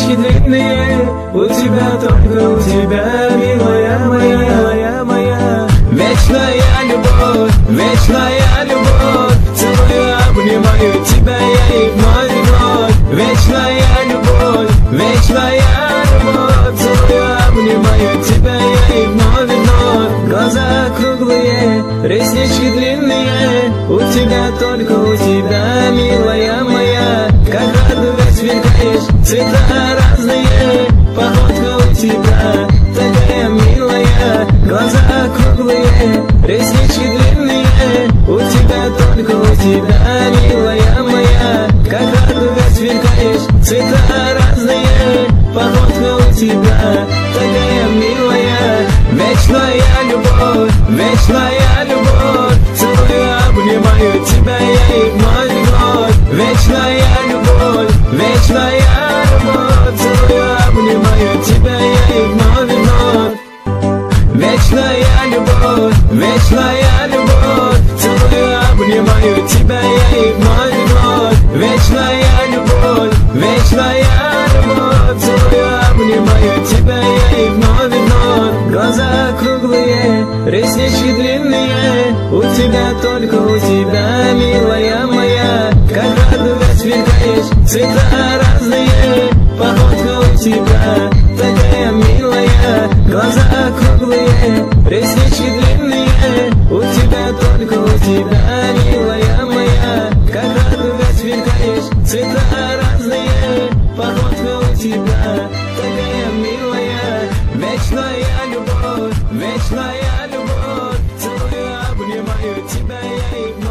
Реснички длинные, у тебя, только у тебя, милая моя, моя. Вечная любовь, вечная любовь. Целую, обнимаю тебя я и вновь, и вновь. Вечная любовь, вечная любовь. Целую, обнимаю тебя я и вновь, и вновь. Глаза круглые, реснички длинные, у тебя, только у тебя, милая моя. Как радуга сверкаешь, цвета разные, походка у тебя такая милая. Глаза круглые, реснички длинные, у тебя, только у тебя, милая моя. Как радуга сверкаешь, цвета разные, походка у тебя такая милая. Вечная любовь, вечная любовь. Целую, обнимаю тебя я и вновь, и вновь. Вечная любовь, вечная любовь. Целую, обнимаю тебя я и вновь, и вновь. Вечная любовь, вечная любовь. Целую, обнимаю тебя я и вновь, и вновь. Вечная любовь, вечная любовь. Целую, обнимаю тебя я и вновь, и вновь. Глаза круглые, реснички длинные, у тебя, только у тебя, милая моя. Как радуга сверкаешь, цвета разные, походка у тебя такая милая. Глаза круглые, реснички длинные, у тебя, только у тебя, милая моя. Как радуга сверкаешь, цвета разные, походка у тебя такая милая. Вечная любовь, вечная любовь. Целую, обнимаю тебя я и